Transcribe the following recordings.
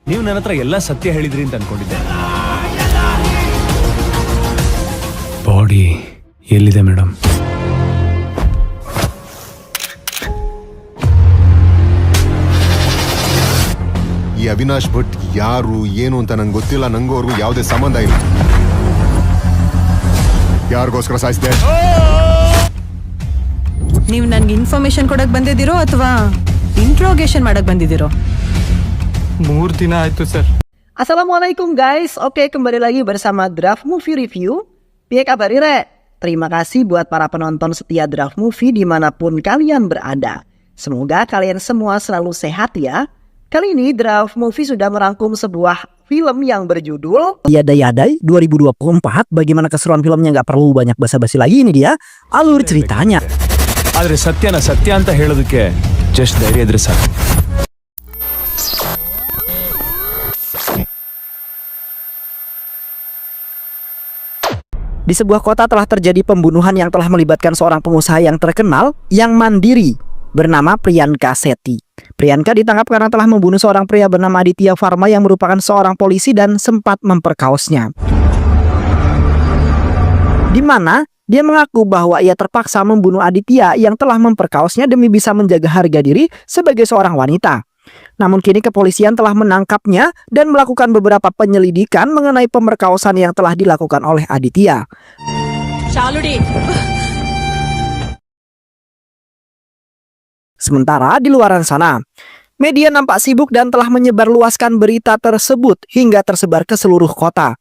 ನೀವು ನನ್ನ ಹತ್ರ ಎಲ್ಲ ಸತ್ಯ ಹೇಳಿದ್ರಿ ಅಂತ ಅನ್ಕೊಂಡಿದ್ದೆ. ಬಾಡಿ ಎಲ್ಲಿದೆ ಮೇಡಮ್? ಈ ಅವಿನಾಶ್ ಭಟ್ ಯಾರು ಏನು ಅಂತ ನಂಗೆ ಗೊತ್ತಿಲ್ಲ. ನಂಗೂ ಅವ್ರಿಗೂ ಯಾವುದೇ ಸಂಬಂಧ ಇಲ್ಲ. ಯಾರಿಗೋಸ್ಕರ ಸಾಯಿಸಿದೆ? ನೀವು ನನ್ಗೆ ಇನ್ಫಾರ್ಮೇಶನ್ ಕೊಡಕ್ ಬಂದಿದ್ದೀರೋ ಅಥವಾ ಇಂಟ್ರೋಗೇಷನ್ ಮಾಡಕ್ ಬಂದಿದ್ದೀರೋ? 3 ದಿನ ಆಯ್ತು sir. Assalamualaikum guys, oke kembali lagi bersama Draft Movie Review. Piye kabar Ire? Terima kasih buat para penonton setia Draft Movie dimanapun kalian berada. Semoga kalian semua selalu sehat ya. Kali ini Draft Movie sudah merangkum sebuah film yang berjudul Yadai 2024. Bagaimana keseruan filmnya, nggak perlu banyak basa-basi lagi, ini dia alur ceritanya. ಆದ್ರೆ ಸತ್ಯನ ಸತ್ಯ ಅಂತ ಹೇಳೋದಕ್ಕೆ ಜಸ್ಟ್ ಧೈರ್ಯ ಇದ್ರೆ ಸಾಕು. Di sebuah kota telah terjadi pembunuhan yang telah melibatkan seorang pengusaha yang terkenal yang mandiri bernama Priyanka Sethi. Priyanka ditangkap karena telah membunuh seorang pria bernama Aditya Varma yang merupakan seorang polisi dan sempat memperkaosnya. Di mana dia mengaku bahwa ia terpaksa membunuh Aditya yang telah memperkaosnya demi bisa menjaga harga diri sebagai seorang wanita. Namun kini kepolisian telah menangkapnya dan melakukan beberapa penyelidikan mengenai pemerkosaan yang telah dilakukan oleh Aditya. Sementara di luar sana, media nampak sibuk dan telah menyebarluaskan berita tersebut hingga tersebar ke seluruh kota.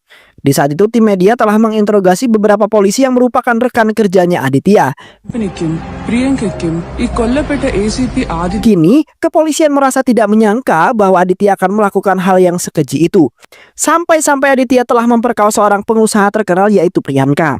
Di saat itu tim media telah menginterogasi beberapa polisi yang merupakan rekan kerjanya Aditya. Kini, kepolisian merasa tidak menyangka bahwa Aditya akan melakukan hal yang sekeji itu. Sampai-sampai Aditya telah memperkaos seorang pengusaha terkenal yaitu Priyanka.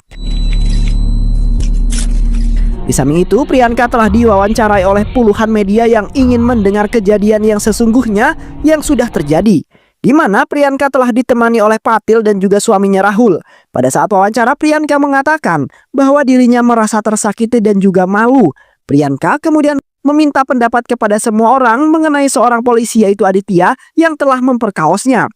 Di samping itu, Priyanka telah diwawancarai oleh puluhan media yang ingin mendengar kejadian yang sesungguhnya yang sudah terjadi. Di mana Priyanka telah ditemani oleh Patil dan juga suaminya Rahul. Pada saat wawancara, Priyanka mengatakan bahwa dirinya merasa tersakiti dan juga malu. Priyanka kemudian meminta pendapat kepada semua orang mengenai seorang polisi yaitu Aditya yang telah memperkaosnya.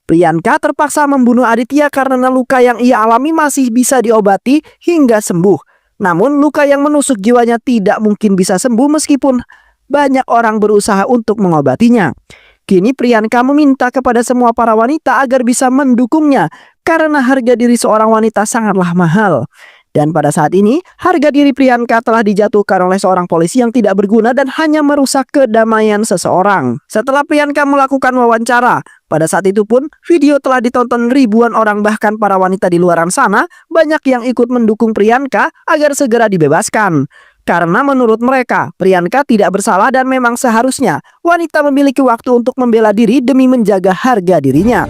Priyanka terpaksa membunuh Aditya karena luka yang ia alami masih bisa diobati hingga sembuh. Namun luka yang menusuk jiwanya tidak mungkin bisa sembuh meskipun banyak orang berusaha untuk mengobatinya. Kini Priyanka meminta kepada semua para wanita agar bisa mendukungnya karena harga diri seorang wanita sangatlah mahal. Dan pada saat ini, harga diri Priyanka telah dijatuhkan oleh seorang polisi yang tidak berguna dan hanya merusak kedamaian seseorang. Setelah Priyanka melakukan wawancara, pada saat itu pun video telah ditonton ribuan orang, bahkan para wanita di luar sana banyak yang ikut mendukung Priyanka agar segera dibebaskan. Karena menurut mereka, Priyanka tidak bersalah dan memang seharusnya wanita memiliki waktu untuk membela diri demi menjaga harga dirinya.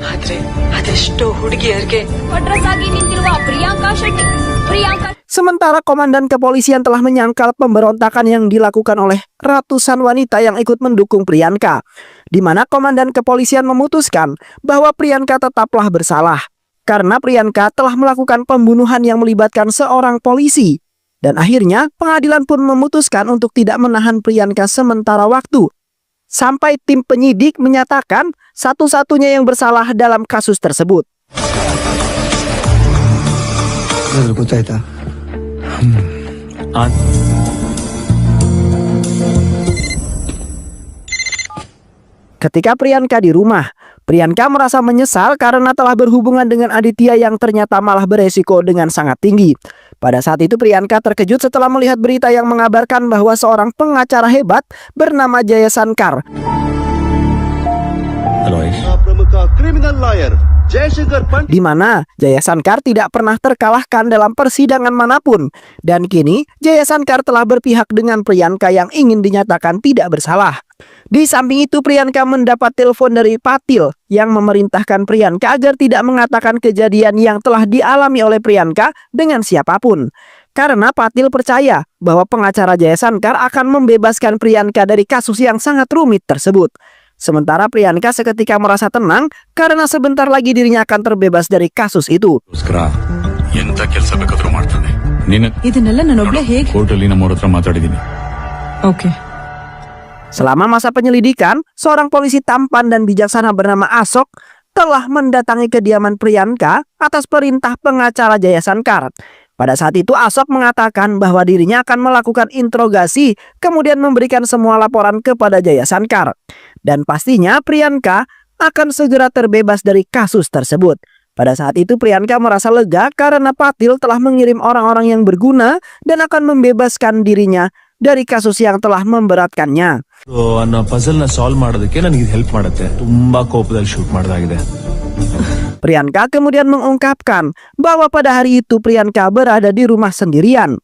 Sementara komandan kepolisian telah menyangkal pemberontakan yang dilakukan oleh ratusan wanita yang ikut mendukung Priyanka, di mana komandan kepolisian memutuskan bahwa Priyanka tetaplah bersalah karena Priyanka telah melakukan pembunuhan yang melibatkan seorang polisi. Dan akhirnya pengadilan pun memutuskan untuk tidak menahan Priyanka sementara waktu sampai tim penyidik menyatakan satu-satunya yang bersalah dalam kasus tersebut. Ketika Priyanka di rumah, Priyanka merasa menyesal karena telah berhubungan dengan Aditya yang ternyata malah beresiko dengan sangat tinggi. Pada saat itu Priyanka terkejut setelah melihat berita yang mengabarkan bahwa seorang pengacara hebat bernama Jaya Sankar di mana Jaya Sankar tidak pernah terkalahkan dalam persidangan manapun. Dan kini Jaya Sankar telah berpihak dengan Priyanka yang ingin dinyatakan tidak bersalah. Di samping itu Priyanka mendapat telepon dari Patil yang memerintahkan Priyanka agar tidak mengatakan kejadian yang telah dialami oleh Priyanka dengan siapapun. Karena Patil percaya bahwa pengacara Jaya Sankar akan membebaskan Priyanka dari kasus yang sangat rumit tersebut. Sementara Priyanka seketika merasa tenang karena sebentar lagi dirinya akan terbebas dari kasus itu. Selama masa penyelidikan, seorang polisi tampan dan bijaksana bernama Ashok telah mendatangi kediaman Priyanka atas perintah pengacara Jaya Sankar. Pada saat itu Ashok mengatakan bahwa dirinya akan melakukan interogasi, kemudian memberikan semua laporan kepada Jaya Sankar. Dan pastinya Priyanka akan segera terbebas dari kasus tersebut. Pada saat itu Priyanka merasa lega karena Patil telah mengirim orang-orang yang berguna dan akan membebaskan dirinya dari kasus yang telah memberatkannya. ಅನ್ನೋ ಪಜಲ್ ನ ಸಾಲ್ವ್ ಮಾಡೋದಕ್ಕೆ ನನಗೆ ಹೆಲ್ಪ್ ಮಾಡುತ್ತೆ. ತುಂಬಾ ಕೋಪದಲ್ಲಿ ಶೂಟ್ ಮಾಡಿದಾಗಿದೆ. Priyanka kemudian mengungkapkan bahwa pada hari itu Priyanka berada di rumah sendirian.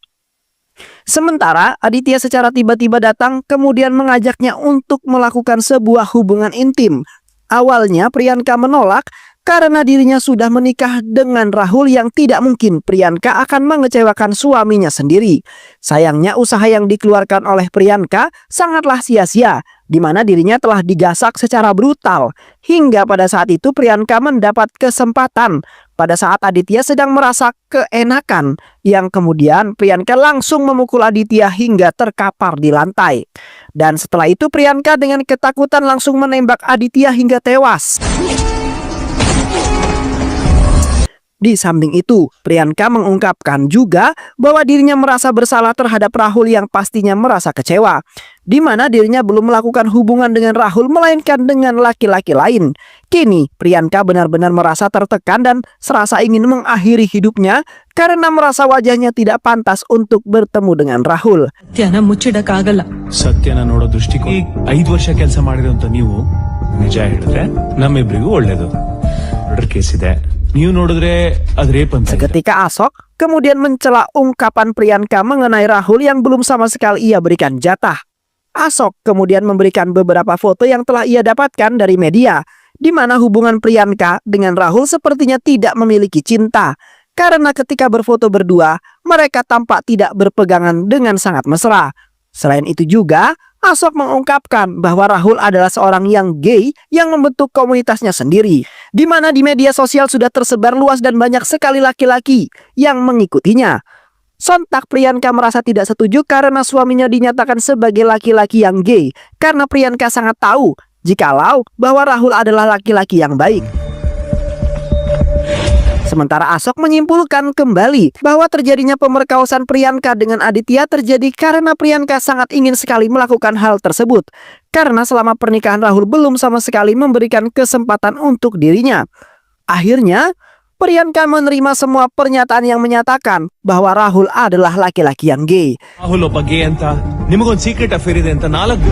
Sementara Aditya secara tiba-tiba datang kemudian mengajaknya untuk melakukan sebuah hubungan intim. Awalnya Priyanka menolak karena dirinya sudah menikah dengan Rahul yang tidak mungkin Priyanka akan mengecewakan suaminya sendiri. Sayangnya usaha yang dikeluarkan oleh Priyanka sangatlah sia-sia, di mana dirinya telah digasak secara brutal. Hingga pada saat itu Priyanka mendapat kesempatan pada saat Aditya sedang merasa keenakan, yang kemudian Priyanka langsung memukul Aditya hingga terkapar di lantai. Dan setelah itu Priyanka dengan ketakutan langsung menembak Aditya hingga tewas. Di samping itu, Priyanka mengungkapkan juga bahwa dirinya merasa bersalah terhadap Rahul yang pastinya merasa kecewa, di mana dirinya belum melakukan hubungan dengan Rahul melainkan dengan laki-laki lain. Kini, Priyanka benar-benar merasa tertekan dan serasa ingin mengakhiri hidupnya karena merasa wajahnya tidak pantas untuk bertemu dengan Rahul. ಸತ್ಯನ ಮುಚ್ಚಿಡಕ್ಕಾಗಲ್ಲ. ಸತ್ಯನ ನೋಡೋ ದೃಷ್ಟಿಕೋನ 5 ವರ್ಷ ಕೆಲಸ ಮಾಡಿರೋಂತ ನೀವು ನಿಜ ಹೇಳಿದ್ರೆ ನಮ್ಮಿಬ್ರಿಗೂ ಒಳ್ಳೇದು. ಮರ್ಡರ್ ಕೇಸ್ ಇದೆ. ನೀವು ನೋಡಿದ್ರೆ ಅದು ರೇಪ್ ಅಂತ. Seketika Ashok kemudian mencela ungkapan Priyanka mengenai Rahul yang belum sama sekali ia berikan jatah. Ashok kemudian memberikan beberapa foto yang telah ia dapatkan dari media, di mana hubungan Priyanka dengan Rahul sepertinya tidak memiliki cinta. Karena ketika berfoto berdua, mereka tampak tidak berpegangan dengan sangat mesra. Selain itu juga, Ashok mengungkapkan bahwa Rahul adalah seorang yang gay yang membentuk komunitasnya sendiri, di mana di media sosial sudah tersebar luas dan banyak sekali laki-laki yang mengikutinya. Sontak Priyanka merasa tidak setuju karena suaminya dinyatakan sebagai laki-laki yang gay, karena Priyanka sangat tahu jikalau bahwa Rahul adalah laki-laki yang baik. Sementara Ashok menyimpulkan kembali bahwa terjadinya pemerkosaan Priyanka dengan Aditya terjadi karena Priyanka sangat ingin sekali melakukan hal tersebut. Karena selama pernikahan Rahul belum sama sekali memberikan kesempatan untuk dirinya. Akhirnya, Priyanka menerima semua pernyataan yang menyatakan bahwa Rahul adalah laki-laki yang gay. Rahul ಒಬ್ಬ ಗೇ ಅಂತ ನಿಮಗೊಂದು secret affair ಇದೆ ಅಂತ 4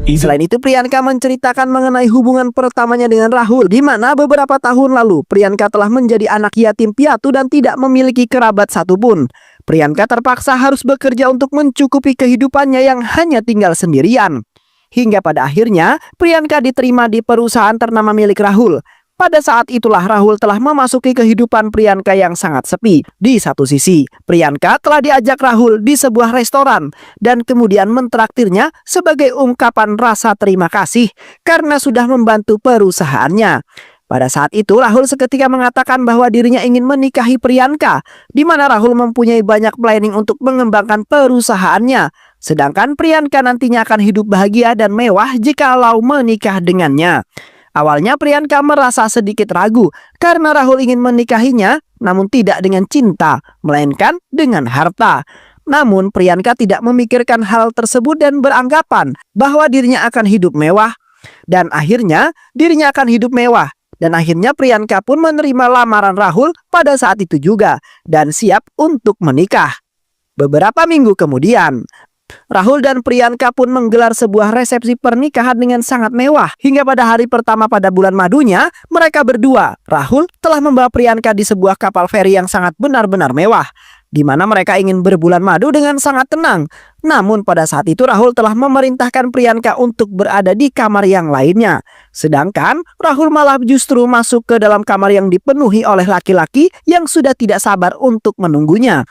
Selain itu Priyanka menceritakan mengenai hubungan pertamanya dengan Rahul, di mana beberapa tahun lalu Priyanka telah menjadi anak yatim piatu dan tidak memiliki kerabat satupun. Priyanka terpaksa harus bekerja untuk mencukupi kehidupannya yang hanya tinggal sendirian. Hingga pada akhirnya Priyanka diterima di perusahaan ternama milik Rahul. Pada saat itulah Rahul telah memasuki kehidupan Priyanka yang sangat sepi. Di satu sisi, Priyanka telah diajak Rahul di sebuah restoran dan kemudian mentraktirnya sebagai ungkapan rasa terima kasih karena sudah membantu perusahaannya. Pada saat itu Rahul seketika mengatakan bahwa dirinya ingin menikahi Priyanka, di mana Rahul mempunyai banyak planning untuk mengembangkan perusahaannya. Sedangkan Priyanka nantinya akan hidup bahagia dan mewah jikalau menikah dengannya. Awalnya Priyanka merasa sedikit ragu karena Rahul ingin menikahinya, namun tidak dengan cinta, melainkan dengan harta. Namun Priyanka tidak memikirkan hal tersebut dan beranggapan bahwa dirinya akan hidup mewah. Dan akhirnya dirinya akan hidup mewah. Dan akhirnya Priyanka pun menerima lamaran Rahul pada saat itu juga dan siap untuk menikah. Beberapa minggu kemudian, Rahul dan Priyanka pun menggelar sebuah resepsi pernikahan dengan sangat mewah. Hingga pada hari pertama pada bulan madunya, mereka berdua, Rahul telah membawa Priyanka di sebuah kapal feri yang sangat benar-benar mewah, di mana mereka ingin berbulan madu dengan sangat tenang. Namun pada saat itu Rahul telah memerintahkan Priyanka untuk berada di kamar yang lainnya. Sedangkan Rahul malah justru masuk ke dalam kamar yang dipenuhi oleh laki-laki yang sudah tidak sabar untuk menunggunya.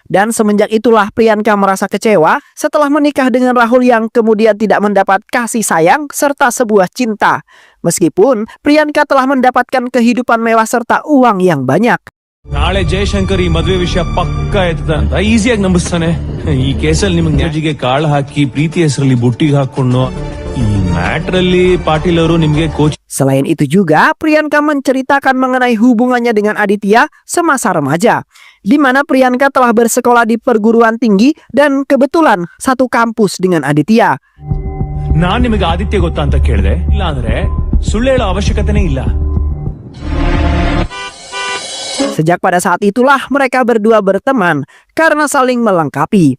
Dan semenjak itulah Priyanka merasa kecewa setelah menikah dengan Rahul yang kemudian tidak mendapat kasih sayang serta sebuah cinta. Meskipun Priyanka telah mendapatkan kehidupan mewah serta uang yang banyak. ನಾಳೆ ಜಯಶಂಕರ್ ಈ ಮದುವೆ ವಿಷಯ ಪಕ್ಕ ಎತ್ತದ ಅಂತ ಈಸಿಯಾಗಿ ನಂಬಿಸ್ತಾನೆ. ಈ ಕೇಸಲ್ಲಿ ನಿಮಗೆ ನ್ಯಾಜಿಗೆ ಕಾಳು ಹಾಕಿ ಪ್ರೀತಿ ಹೆಸರಲ್ಲಿ ಬುಟ್ಟಿಗೆ ಹಾಕೊಂಡು ಈ ಮ್ಯಾಟರ್ ಅಲ್ಲಿ ಪಾಟೀಲ್ ಅವರು ನಿಮ್ಗೆ coach. Selain itu juga, Priyanka menceritakan mengenai hubungannya dengan Aditya semasa remaja, di mana Priyanka telah bersekolah di perguruan tinggi dan kebetulan satu kampus dengan Aditya. ನಾನ್ ನಿಮಗೆ ಆದಿತ್ಯ ಗೊತ್ತಾ ಅಂತ ಕೇಳಿದೆ. ಇಲ್ಲ ಅಂದ್ರೆ ಸುಳ್ಳು ಹೇಳೋ ಅವಶ್ಯಕತೆನೇ ಇಲ್ಲ. Sejak pada saat itulah mereka berdua berteman karena saling melengkapi.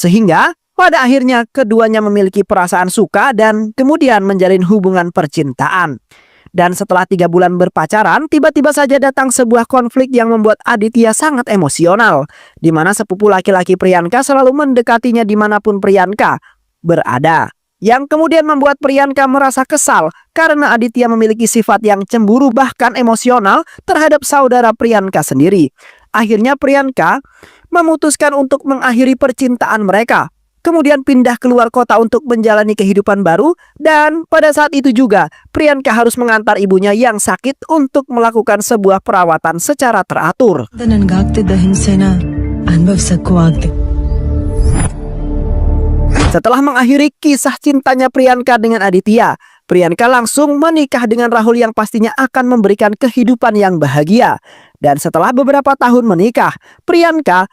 Sehingga pada akhirnya keduanya memiliki perasaan suka dan kemudian menjalin hubungan percintaan. Dan setelah 3 bulan berpacaran, tiba-tiba saja datang sebuah konflik yang membuat Aditya sangat emosional, di mana sepupu laki-laki Priyanka selalu mendekatinya dimanapun Priyanka berada. Yang kemudian membuat Priyanka merasa kesal karena Aditya memiliki sifat yang cemburu bahkan emosional terhadap saudara Priyanka sendiri. Akhirnya Priyanka memutuskan untuk mengakhiri percintaan mereka, kemudian pindah keluar kota untuk menjalani kehidupan baru, dan pada saat itu juga Priyanka harus mengantar ibunya yang sakit untuk melakukan sebuah perawatan secara teratur. ನನ್ಗಾಗ್ತಿದ್ದ ಹಿಂಸೆನ ಅನುಭವಿಸಕ್ಕೂ ಆಗ್ದೆ. Setelah mengakhiri kisah cintanya Priyanka dengan Aditya, Priyanka langsung menikah dengan Rahul yang pastinya akan memberikan kehidupan yang bahagia. Dan setelah beberapa tahun menikah, Priyanka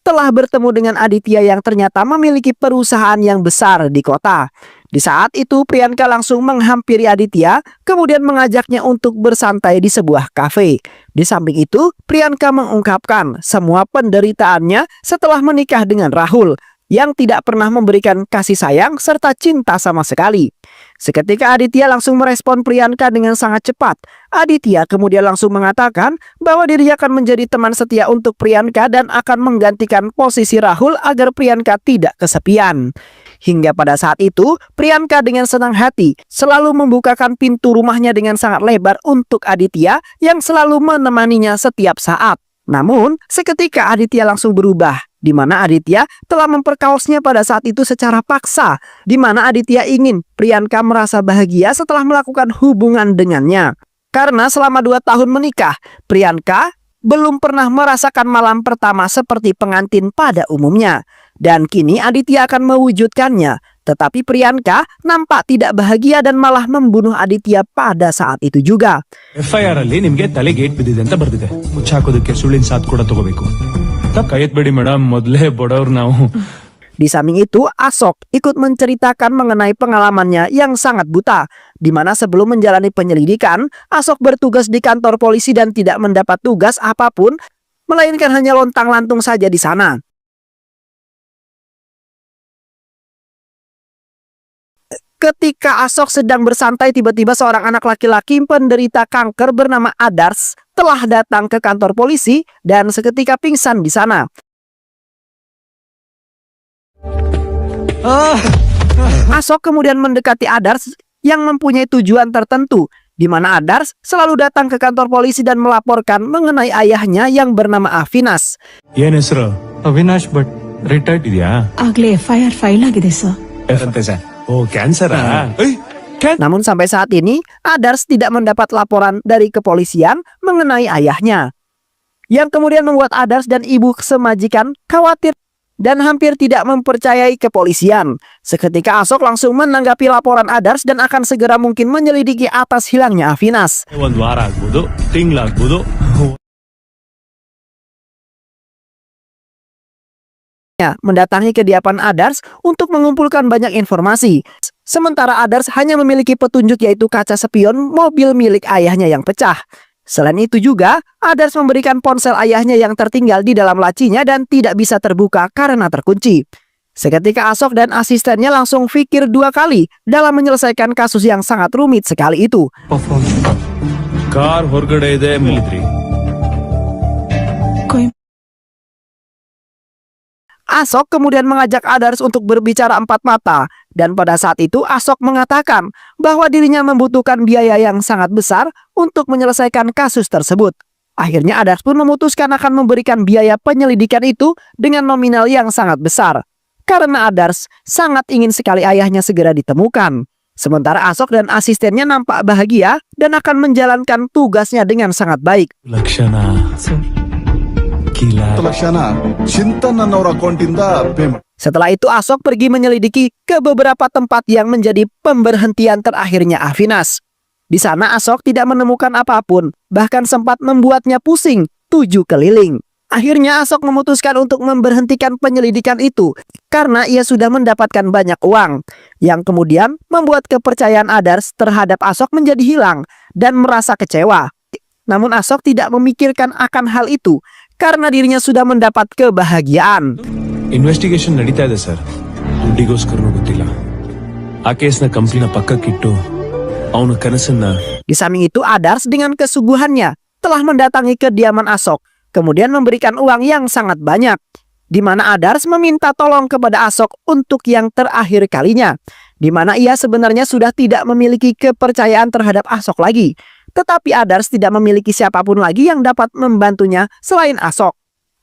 telah bertemu dengan Aditya yang ternyata memiliki perusahaan yang besar di kota. Di saat itu Priyanka langsung menghampiri Aditya, kemudian mengajaknya untuk bersantai di sebuah kafe. Di samping itu, Priyanka mengungkapkan semua penderitaannya setelah menikah dengan Rahul yang tidak pernah memberikan kasih sayang serta cinta sama sekali. Seketika Aditya langsung merespon Priyanka dengan sangat cepat. Aditya kemudian langsung mengatakan bahwa dirinya akan menjadi teman setia untuk Priyanka dan akan menggantikan posisi Rahul agar Priyanka tidak kesepian. Hingga pada saat itu, Priyanka dengan senang hati selalu membukakan pintu rumahnya dengan sangat lebar untuk Aditya yang selalu menemaninya setiap saat. Namun, seketika Aditya langsung berubah, di mana Aditya telah memperkaosnya pada saat itu secara paksa, di mana Aditya ingin Priyanka merasa bahagia setelah melakukan hubungan dengannya. Karena selama 2 tahun menikah, Priyanka belum pernah merasakan malam pertama seperti pengantin pada umumnya. Dan kini Aditya akan mewujudkannya. Tetapi Priyanka nampak tidak bahagia dan malah membunuh Aditya pada saat itu juga. FIR ಅಲ್ಲಿ ನಿಮ್ಗೆ ತಲೆಗೆ ಏಟ್ ಬಿದ್ದಿದೆ ಅಂತ ಬರ್ದಿದೆ. ಮುಚ್ಚಾಕೋದಕ್ಕೆ ಸುಳ್ಳಿನ ಸಾಥ್ ಕೂಡ ತಗೋಬೇಕು. ಕೈ ಎತ್ಬೇಡಿ ಮೇಡಮ್, ಮೊದಲೇ ಬಡವ್ರು ನಾವು. Di samping itu, Ashok ikut menceritakan mengenai pengalamannya yang sangat buta, di mana sebelum menjalani penyelidikan, Ashok bertugas di kantor polisi dan tidak mendapat tugas apapun, melainkan hanya lontang-lantung saja di sana. Ketika Ashok sedang bersantai, tiba-tiba seorang anak laki-laki penderita kanker bernama Adars telah datang ke kantor polisi dan seketika pingsan di sana. Ashok kemudian mendekati Adars yang mempunyai tujuan tertentu, di mana Adars selalu datang ke kantor polisi dan melaporkan mengenai ayahnya yang bernama Avinas. ಏನ್ ಹೆಸರು? ಅವಿನಾಶ್ ಭಟ್, ರಿಟೈರ್ಡ್. ಇದೆಯಾ? ಆಗ್ಲೇ FIR file ಆಗಿದೆ ಸರ್. ಅಂತೆ ಸರ್. ಓ ಕ್ಯಾನ್ಸರಾ? Namun sampai saat ini, Adars tidak mendapat laporan dari kepolisian mengenai ayahnya. Yang kemudian membuat Adars dan ibu semajikan khawatir dan hampir tidak mempercayai kepolisian. Seketika Ashok langsung menanggapi laporan Adars dan akan segera mungkin menyelidiki atas hilangnya Avinas. ಒಂದ್ ವಾರ ಆಗ್ಬೋದು, ತಿಂಗಳಾಗ್ಬೋದು. Mendatangi kediaman Adars untuk mengumpulkan banyak informasi. Sementara Adars hanya memiliki petunjuk yaitu kaca spion mobil milik ayahnya yang pecah. Selain itu juga, Adars memberikan ponsel ayahnya yang tertinggal di dalam lacinya dan tidak bisa terbuka karena terkunci. Seketika Ashok dan asistennya langsung pikir 2 kali dalam menyelesaikan kasus yang sangat rumit sekali itu. Car ಹೊರಗಡೆ ಇದೆ military. Ashok kemudian mengajak Adars untuk berbicara 4 mata, dan pada saat itu Ashok mengatakan bahwa dirinya membutuhkan biaya yang sangat besar untuk menyelesaikan kasus tersebut. Akhirnya Adars pun memutuskan akan memberikan biaya penyelidikan itu dengan nominal yang sangat besar, karena Adars sangat ingin sekali ayahnya segera ditemukan. Sementara Ashok dan asistennya nampak bahagia dan akan menjalankan tugasnya dengan sangat baik. ಲಕ್ಷಣ. Sir, Gila. ಲಕ್ಷಣ ಚಿಂತನ್ ಅನ್ನೋರ ಅಕೌಂಟಿಂದ payment. Setelah itu Asok pergi menyelidiki ke beberapa tempat yang menjadi pemberhentian terakhirnya Avinas. Di sana Asok tidak menemukan apapun, bahkan sempat membuatnya pusing 7 keliling. Akhirnya Asok memutuskan untuk memberhentikan penyelidikan itu karena ia sudah mendapatkan banyak uang, yang kemudian membuat kepercayaan Adars terhadap Asok menjadi hilang dan merasa kecewa. Namun Asok tidak memikirkan akan hal itu karena dirinya sudah mendapat kebahagiaan. Investigation ನಡೀತಾ ಇದೆ ಸರ್. ದುಡ್ಡಿಗೋಸ್ಕರನೂ ಗೊತ್ತಿಲ್ಲ. ಆ ಕೇಸ್ನ ಕಂಪ್ನಿನ ಪಕ್ಕಕ್ಕಿಟ್ಟು ಅವನ ಕನಸನ್ನ. Di samping itu Adars dengan kesuguhannya telah mendatangi kediaman Asok, kemudian memberikan uang yang sangat banyak, di mana Adars meminta tolong kepada Asok untuk yang terakhir kalinya, di mana ia sebenarnya sudah tidak memiliki kepercayaan terhadap Asok lagi. Tetapi Adars tidak memiliki siapapun lagi yang dapat membantunya selain Asok.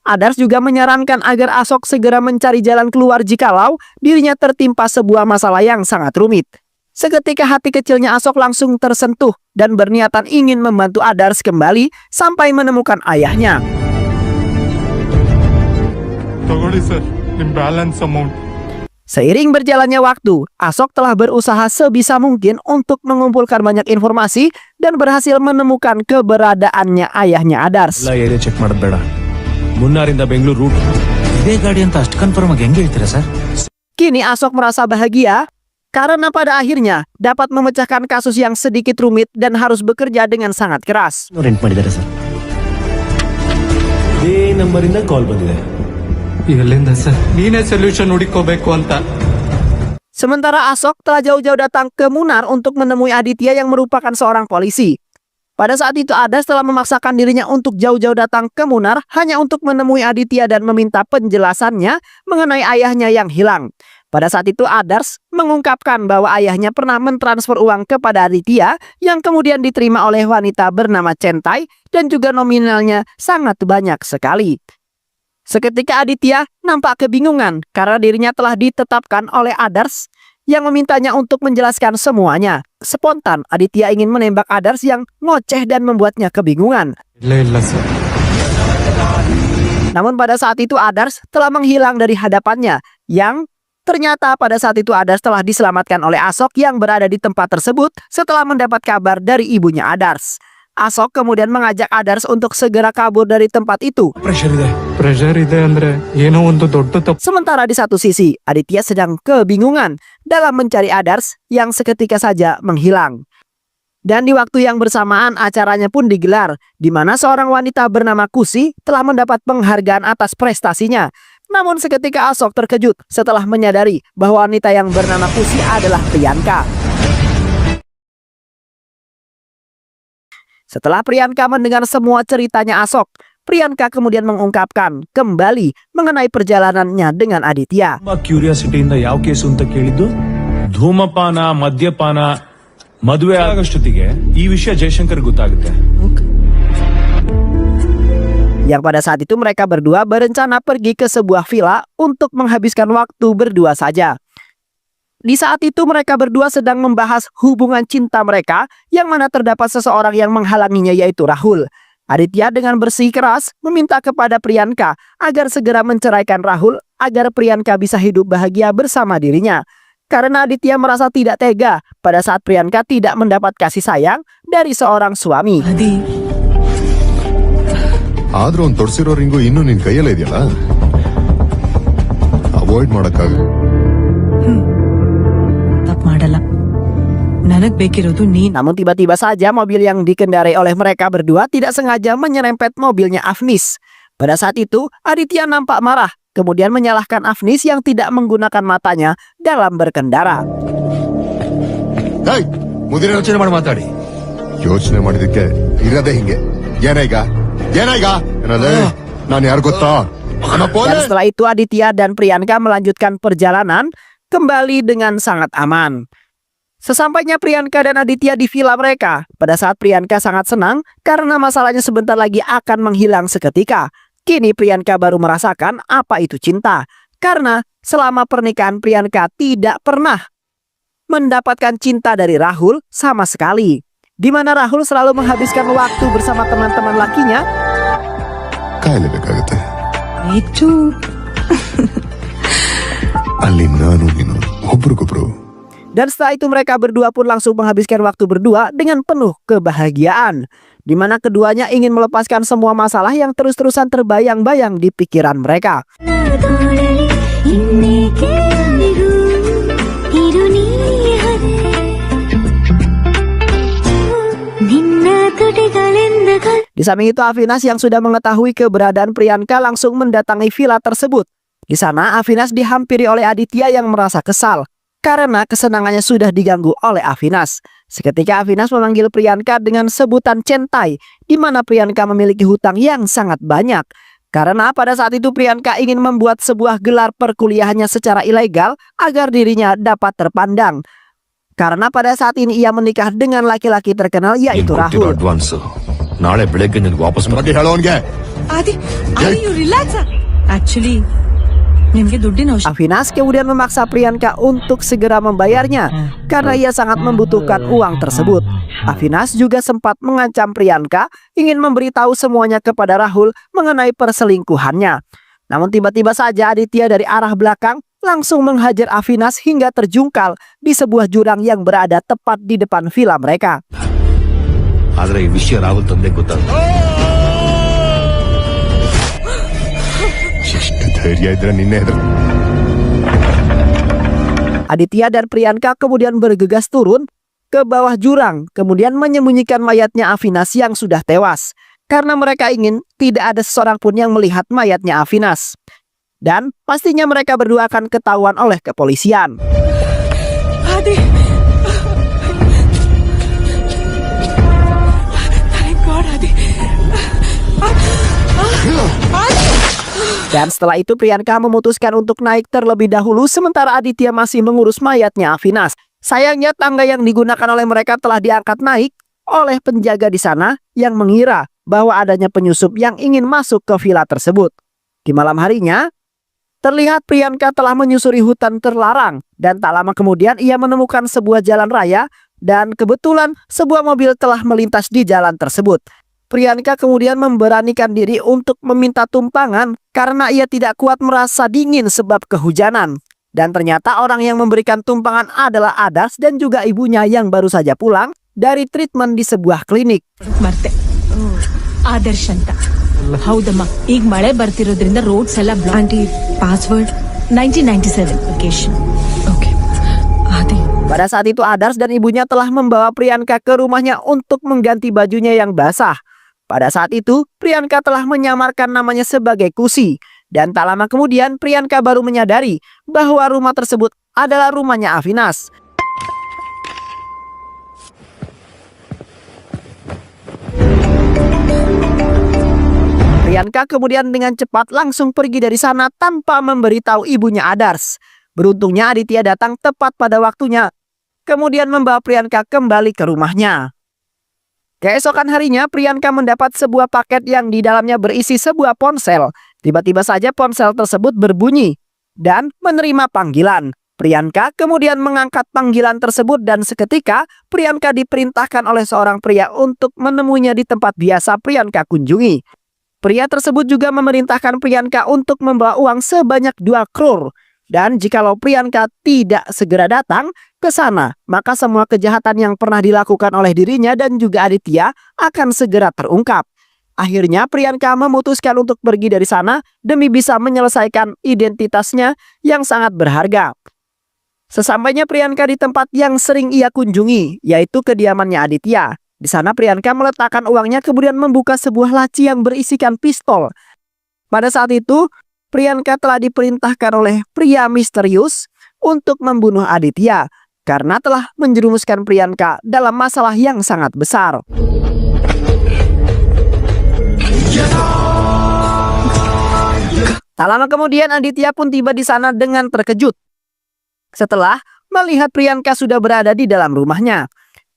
Adars juga menyarankan agar Asok segera mencari jalan keluar jikalau dirinya tertimpa sebuah masalah yang sangat rumit. Seketika hati kecilnya Asok langsung tersentuh dan berniatan ingin membantu Adars kembali sampai menemukan ayahnya. Seiring berjalannya waktu, Asok telah berusaha sebisa mungkin untuk mengumpulkan banyak informasi dan berhasil menemukan keberadaannya ayahnya Adars. ಎಲ್ಲ area check ಮಾಡೋದು ಬೇಡ. ಮುನ್ನಾರಿಂದ ಬೆಂಗಳೂರು ರೂಟ್ ಇದೇ ಗಾಡಿ ಅಂತ ಅಷ್ಟು ಕನ್ಫರ್ಮ್ ಆಗಿ ಹೆಂಗೆ ಹೇಳ್ತೀರಾ sir? Kini Asok merasa bahagia karena pada akhirnya dapat memecahkan kasus yang sedikit rumit dan harus bekerja dengan sangat keras. Rent ಮಾಡಿದ್ದಾರೆ ಸರ್. ಇದೇ ನಂಬರಿಂದ ಕಾಲ್ ಬಂದಿದೆ. ಎಲ್ಲಿಂದ ಸರ್? ನೀನೇ ಸೊಲ್ಯೂಷನ್ ಹುಡುಕೋಬೇಕು ಅಂತ. Sementara Asok telah jauh-jauh datang ke Munar untuk menemui Aditya yang merupakan seorang polisi. Pada saat itu Adars telah memaksakan dirinya untuk jauh-jauh datang ke Munar hanya untuk menemui Aditya dan meminta penjelasannya mengenai ayahnya yang hilang. Pada saat itu Adars mengungkapkan bahwa ayahnya pernah mentransfer uang kepada Aditya yang kemudian diterima oleh wanita bernama Centai dan juga nominalnya sangat banyak sekali. Seketika Aditya nampak kebingungan karena dirinya telah ditetapkan oleh Adars yang memintanya untuk menjelaskan semuanya. Spontan Aditya ingin menembak Adars yang ngoceh dan membuatnya kebingungan. ಇಲ್ಲ sir. Namun pada saat itu Adars telah menghilang dari hadapannya, yang ternyata pada saat itu Adars telah diselamatkan oleh Asok yang berada di tempat tersebut setelah mendapat kabar dari ibunya Adars. Asok kemudian mengajak Adars untuk segera kabur dari tempat itu. Pressure ಇದೆ. ಪ್ರೆಷರ್ ಇದೆ ಅಂದ್ರೆ ಏನೋ ಒಂದು ದೊಡ್ಡ ತಪ್ಪು. Sementara di satu sisi, Aditya sedang kebingungan dalam mencari Adars yang seketika saja menghilang. Dan di waktu yang bersamaan acaranya pun digelar, di mana seorang wanita bernama Kusi telah mendapat penghargaan atas prestasinya. Namun seketika Asok terkejut setelah menyadari bahwa wanita yang bernama Kusi adalah Priyanka. Setelah Priyanka mendengar semua ceritanya Asok, Priyanka kemudian mengungkapkan kembali mengenai perjalanannya dengan Aditya. ತುಂಬಾ ಕ್ಯೂರಿಯಾಸಿಟಿಯಿಂದ ಯಾವ ಕೇಸು ಅಂತ ಕೇಳಿದ್ದು, ಧೂಮಪಾನ, ಮದ್ಯಪಾನ, ಮದುವೆ ಆಗೋಷ್ಟೊತ್ತಿಗೆ ಈ ವಿಷಯ ಜಯಶಂಕರ್ ಗೊತ್ತಾಗುತ್ತೆ. Yang pada saat itu mereka berdua berencana pergi ke sebuah villa untuk menghabiskan waktu berdua saja. Di saat itu mereka berdua sedang membahas hubungan cinta mereka yang mana terdapat seseorang yang menghalanginya yaitu Rahul. Aditya dengan bersikeras meminta kepada Priyanka agar segera menceraikan Rahul agar Priyanka bisa hidup bahagia bersama dirinya. Karena Aditya merasa tidak tega pada saat Priyanka tidak mendapat kasih sayang dari seorang suami. ಅದಿ ಆದ್ರೂ ಅವ್ನು ತೊಡ್ಸಿರೋ ರಿಂಗು ಇನ್ನೂ ನಿನ್ ಕೈಯಲ್ಲೇ ಇದೆಯಲ್ಲ, ಅವಾಯ್ಡ್ ಮಾಡಕ್ಕಾಗ. ತಪ್ಪು ಮಾಡಲ್ಲ. ನನಗ್ ಬೇಕಿರೋದು ನೀನ್. Namun tiba-tiba saja mobil yang dikendarai oleh mereka berdua tidak sengaja menyerempet mobilnya Afnis. Pada saat itu Aditya nampak marah, kemudian menyalahkan Afnis yang tidak menggunakan matanya dalam berkendara. ಏಯ್, ಮುದಿನ ಯೋಚನೆ ಮಾಡಿ ಮಾತಾಡಿ. ಯೋಚನೆ ಮಾಡಿದಕ್ಕೆ ಇರದೆ ಹಿಂಗೆ. ಏನೀಗ ಏನದೇ ನಾನು ಯಾರು ಗೊತ್ತಾ? Dan setelah itu Aditya dan Priyanka melanjutkan perjalanan kembali dengan sangat aman. Sesampainya Priyanka dan Aditya di villa mereka, pada saat Priyanka sangat senang karena masalahnya sebentar lagi akan menghilang seketika. Kini Priyanka baru merasakan apa itu cinta, karena selama pernikahan Priyanka tidak pernah mendapatkan cinta dari Rahul sama sekali. Di mana Rahul selalu menghabiskan waktu bersama teman-teman lakinya. ಕಾಯಿಲೆ ಬೇಕಾಗುತ್ತೆ. Itu. ಅಲ್ಲಿ ನಾನು ನೀನು ಒಬ್ರಿಗೊಬ್ರು. Dan setelah itu mereka berdua pun langsung menghabiskan waktu berdua dengan penuh kebahagiaan, di mana keduanya ingin melepaskan semua masalah yang terus-terusan terbayang-bayang di pikiran mereka. Di samping itu Avinas yang sudah mengetahui keberadaan Priyanka langsung mendatangi villa tersebut. Di sana Avinas dihampiri oleh Aditya yang merasa kesal karena kesenangannya sudah diganggu oleh Avinas. Seketika Avinas memanggil Priyanka dengan sebutan centai, di mana Priyanka memiliki hutang yang sangat banyak. Karena pada saat itu Priyanka ingin membuat sebuah gelar perkuliahannya secara ilegal agar dirinya dapat terpandang. Karena pada saat ini ia menikah dengan laki-laki terkenal yaitu Rahul. Advance ನಾಳೆ ಬೆಳಗ್ಗೆ ನಿನಗೆ ವಾಪಸ್ ಬಗ್ಗೆ ಹೇಳೋನ್ಗೆ Adi, you relax. Actually, ನಿಮ್ಗೆ ದುಡ್ಡಿನ ಅವಶ್ಯಕ. Avinas kemudian memaksa Priyanka untuk segera membayarnya karena ia sangat membutuhkan uang tersebut. Avinas juga sempat mengancam Priyanka ingin memberitahu semuanya kepada Rahul mengenai perselingkuhannya. Namun tiba-tiba saja Aditya dari arah belakang langsung menghajar Avinas hingga terjungkal di sebuah jurang yang berada tepat di depan villa mereka. ಆದ್ರೆ ಈ ವಿಷಯ ರಾಹುಲ್ ತಂದೆ ಗೊತ್ತಾಗ ಎಷ್ಟು ಧೈರ್ಯ ಇದ್ರೆ ನಿನ್ನೆ ಹೆದರ್. Aditya dan Priyanka kemudian bergegas turun ke bawah jurang, kemudian menyembunyikan mayatnya Avinas yang sudah tewas. Karena mereka ingin tidak ada seseorang pun yang melihat mayatnya Avinas. Dan pastinya mereka berdua akan ketahuan oleh kepolisian. Adi. Thank God, Adi. Dan setelah itu Priyanka memutuskan untuk naik terlebih dahulu sementara Aditya masih mengurus mayatnya Avinas. Sayangnya tangga yang digunakan oleh mereka telah diangkat naik oleh penjaga di sana yang mengira bahwa adanya penyusup yang ingin masuk ke villa tersebut. Di malam harinya, terlihat Priyanka telah menyusuri hutan terlarang dan tak lama kemudian ia menemukan sebuah jalan raya dan kebetulan sebuah mobil telah melintas di jalan tersebut. Priyanka kemudian memberanikan diri untuk meminta tumpangan karena ia tidak kuat merasa dingin sebab kehujanan. Dan ternyata orang yang memberikan tumpangan adalah Adas dan juga ibunya yang baru saja pulang dari treatment di sebuah klinik. ಮರ್ತೆ ಆದರ್ಶ್ ಅಂತ ಹೌದಮ್ಮ ಈಗ ಮಳೆ ಬರ್ತಿರೋದ್ರಿಂದ ರೋಡ್ಸ್ ಎಲ್ಲ aunty password 1997 location okay ಆದಿ. Pada saat itu Adas dan ibunya telah membawa Priyanka ke rumahnya untuk mengganti bajunya yang basah. Pada saat itu Priyanka telah menyamarkan namanya sebagai Kusi. Dan tak lama kemudian Priyanka baru menyadari bahwa rumah tersebut adalah rumahnya Avinas. Priyanka kemudian dengan cepat langsung pergi dari sana tanpa memberitahu ibunya Adars. Beruntungnya Aditya datang tepat pada waktunya, kemudian membawa Priyanka kembali ke rumahnya. Keesokan harinya Priyanka mendapat sebuah paket yang di dalamnya berisi sebuah ponsel. Tiba-tiba saja ponsel tersebut berbunyi dan menerima panggilan. Priyanka kemudian mengangkat panggilan tersebut dan seketika Priyanka diperintahkan oleh seorang pria untuk menemuinya di tempat biasa Priyanka kunjungi. Pria tersebut juga memerintahkan Priyanka untuk membawa uang sebanyak 2 crore. Dan jikalau Priyanka tidak segera datang ke sana, maka semua kejahatan yang pernah dilakukan oleh dirinya dan juga Aditya akan segera terungkap. Akhirnya Priyanka memutuskan untuk pergi dari sana demi bisa menyelesaikan identitasnya yang sangat berharga. Sesampainya Priyanka di tempat yang sering ia kunjungi, yaitu kediamannya Aditya. Di sana Priyanka meletakkan uangnya kemudian membuka sebuah laci yang berisikan pistol. Pada saat itu Priyanka telah diperintahkan oleh pria misterius untuk membunuh Aditya karena telah menjerumuskan Priyanka dalam masalah yang sangat besar. Tak lama kemudian Aditya pun tiba di sana dengan terkejut setelah melihat Priyanka sudah berada di dalam rumahnya.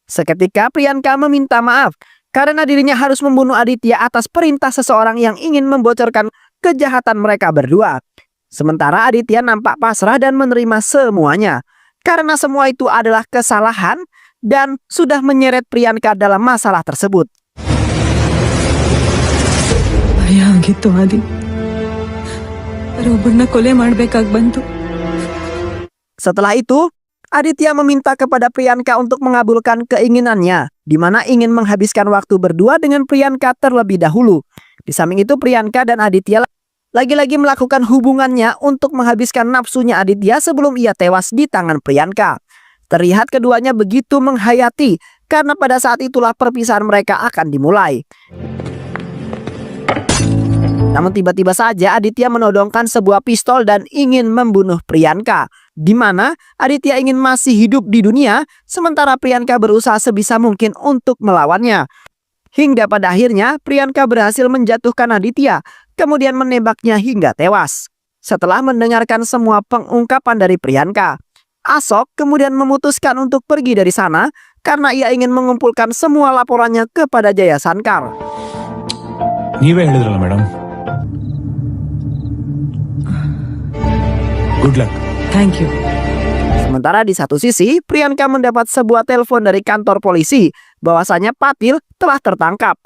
Seketika Priyanka meminta maaf karena dirinya harus membunuh Aditya atas perintah seseorang yang ingin membocorkan kejahatan mereka berdua. Sementara Aditya nampak pasrah dan menerima semuanya karena semua itu adalah kesalahan dan sudah menyeret Priyanka dalam masalah tersebut. ಭಯ ಆಗಿತ್ತು ಆದಿ ಒಬ್ಬರನ್ನ ಕೊಲೆ ಮಾಡ್ಬೇಕಾಗ್ ಬಂತು. Setelah itu, Aditya meminta kepada Priyanka untuk mengabulkan keinginannya, di mana ingin menghabiskan waktu berdua dengan Priyanka terlebih dahulu. Di samping itu, Priyanka dan Aditya lagi-lagi melakukan hubungannya untuk menghabiskan nafsunya Aditya sebelum ia tewas di tangan Priyanka. Terlihat keduanya begitu menghayati, karena pada saat itulah perpisahan mereka akan dimulai. Namun tiba-tiba saja Aditya menodongkan sebuah pistol dan ingin membunuh Priyanka, di mana Aditya ingin masih hidup di dunia, sementara Priyanka berusaha sebisa mungkin untuk melawannya. Hingga pada akhirnya Priyanka berhasil menjatuhkan Aditya, kemudian menembaknya hingga tewas. Setelah mendengarkan semua pengungkapan dari Priyanka, Ashok kemudian memutuskan untuk pergi dari sana karena ia ingin mengumpulkan semua laporannya kepada Jaya Sankar. ನೀವೇ ಹೇಳಿದ್ರಲ್ಲ madam. Good luck. Thank you. Sementara di satu sisi, Priyanka mendapat sebuah telepon dari kantor polisi bahwasanya Patil telah tertangkap.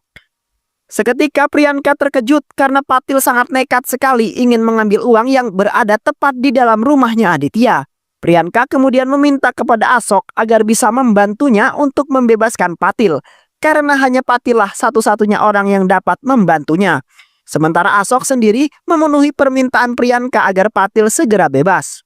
Seketika Priyanka terkejut karena Patil sangat nekat sekali ingin mengambil uang yang berada tepat di dalam rumahnya Aditya. Priyanka kemudian meminta kepada Ashok agar bisa membantunya untuk membebaskan Patil, karena hanya Patil lah satu-satunya orang yang dapat membantunya. Sementara Ashok sendiri memenuhi permintaan Priyanka agar Patil segera bebas.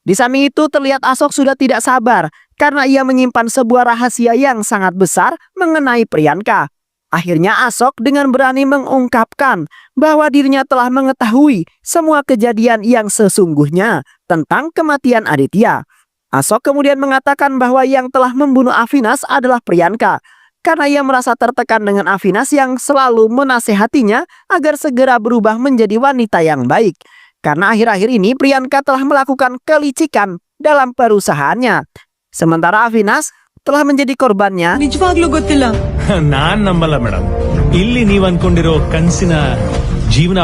Di samping itu terlihat Ashok sudah tidak sabar karena ia menyimpan sebuah rahasia yang sangat besar mengenai Priyanka. Akhirnya Ashok dengan berani mengungkapkan bahwa dirinya telah mengetahui semua kejadian yang sesungguhnya tentang kematian Aditya. Ashok kemudian mengatakan bahwa yang telah membunuh Avinas adalah Priyanka, karena ia merasa tertekan dengan Avinas yang selalu menasehatinya agar segera berubah menjadi wanita yang baik. Karena akhir-akhir ini Priyanka telah melakukan kelicikan dalam perusahaannya. Sementara Avinas telah menjadi korbannya. ನಿಜವಾಗ್ಲೂ ಗೊತ್ತಿಲ್ಲ. ನಾನ್ ನಂಬಲ್ಲ ಮೇಡಮ್. ಇಲ್ಲಿ ನೀವ್ ಅನ್ಕೊಂಡಿರೋ ಕನ್ಸಿನ ಜೀವನ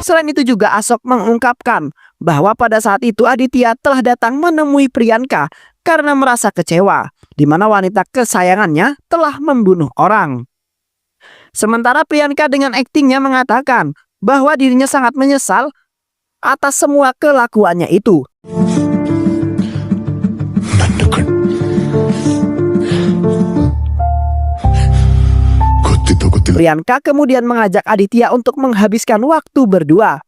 Selain itu juga Ashok mengungkapkan bahwa pada saat itu Aditya telah datang menemui Priyanka karena merasa kecewa, di mana wanita kesayangannya telah membunuh orang. Sementara Priyanka dengan aktingnya mengatakan bahwa dirinya sangat menyesal atas semua kelakuannya itu. Priyanka kemudian mengajak Aditya untuk menghabiskan waktu berdua.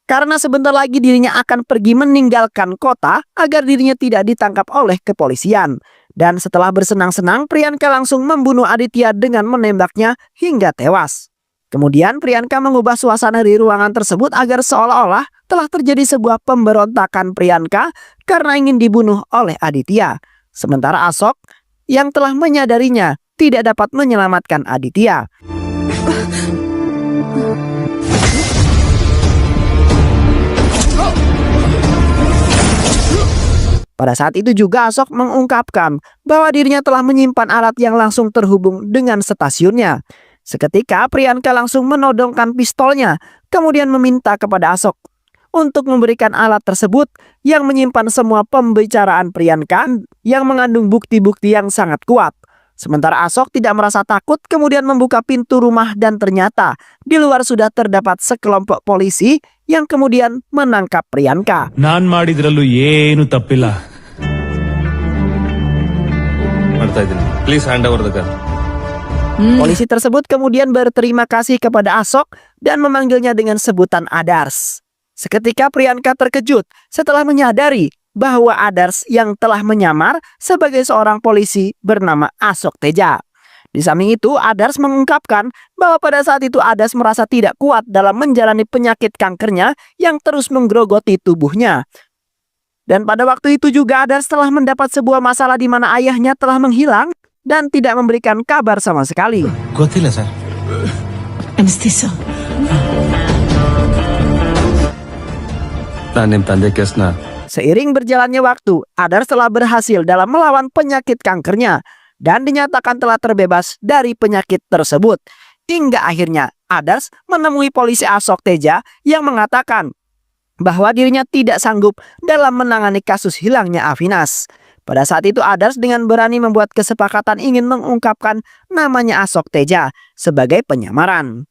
Karena sebentar lagi dirinya akan pergi meninggalkan kota agar dirinya tidak ditangkap oleh kepolisian. Dan setelah bersenang-senang, Priyanka langsung membunuh Aditya dengan menembaknya hingga tewas. Kemudian Priyanka mengubah suasana di ruangan tersebut agar seolah-olah telah terjadi sebuah pemberontakan Priyanka karena ingin dibunuh oleh Aditya. Sementara Ashok yang telah menyadarinya tidak dapat menyelamatkan Aditya. Pada saat itu juga Ashok mengungkapkan bahwa dirinya telah menyimpan alat yang langsung terhubung dengan stasiunnya. Seketika Priyanka langsung menodongkan pistolnya, kemudian meminta kepada Ashok untuk memberikan alat tersebut yang menyimpan semua pembicaraan Priyanka yang mengandung bukti-bukti yang sangat kuat. Sementara Ashok tidak merasa takut, kemudian membuka pintu rumah dan ternyata di luar sudah terdapat sekelompok polisi yang kemudian menangkap Priyanka. ನಾನ್ ಮಾಡಿದ್ರಲ್ಲೂ ಏನು ತಪ್ಪಿಲ್ಲ. ಮಾಡ್ತಾ ಇದ್ದೀನಿ. Please hand over the gun. Polisi tersebut kemudian berterima kasih kepada Ashok dan memanggilnya dengan sebutan Adars. Seketika Priyanka terkejut setelah menyadari bahwa Adars yang telah menyamar sebagai seorang polisi bernama Ashok Teja. Di samping itu, Adars mengungkapkan bahwa pada saat itu Adars merasa tidak kuat dalam menjalani penyakit kankernya yang terus menggerogoti tubuhnya. Dan pada waktu itu juga Adars telah mendapat sebuah masalah di mana ayahnya telah menghilang dan tidak memberikan kabar sama sekali. ಗೊತ್ತಿಲ್ಲ ಸರ್. ಅನಿಸ್ತಿಸ. ನಾನ್ ನಿಮ್ ತಂದೆ ಕೇಸ್ನ Seiring berjalannya waktu, Adars telah berhasil dalam melawan penyakit kankernya dan dinyatakan telah terbebas dari penyakit tersebut. Hingga akhirnya Adars menemui polisi Ashok Teja yang mengatakan bahwa dirinya tidak sanggup dalam menangani kasus hilangnya Avinas. Pada saat itu Adars dengan berani membuat kesepakatan ingin mengungkapkan namanya Ashok Teja sebagai penyamaran.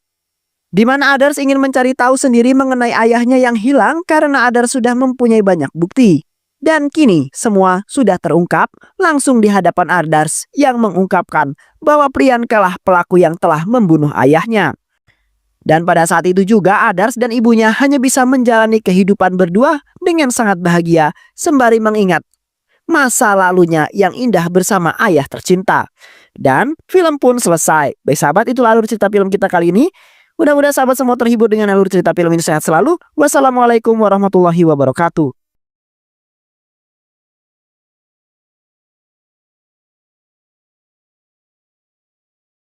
Di mana Adars ingin mencari tahu sendiri mengenai ayahnya yang hilang karena Adars sudah mempunyai banyak bukti. Dan kini semua sudah terungkap langsung di hadapan Adars yang mengungkapkan bahwa Priyanka lah pelaku yang telah membunuh ayahnya. Dan pada saat itu juga Adars dan ibunya hanya bisa menjalani kehidupan berdua dengan sangat bahagia sembari mengingat masa lalunya yang indah bersama ayah tercinta. Dan film pun selesai. Baik sahabat, itu alur cerita film kita kali ini. Mudah-mudahan sahabat semua terhibur dengan alur cerita film ini. Sehat selalu. Wassalamualaikum warahmatullahi wabarakatuh.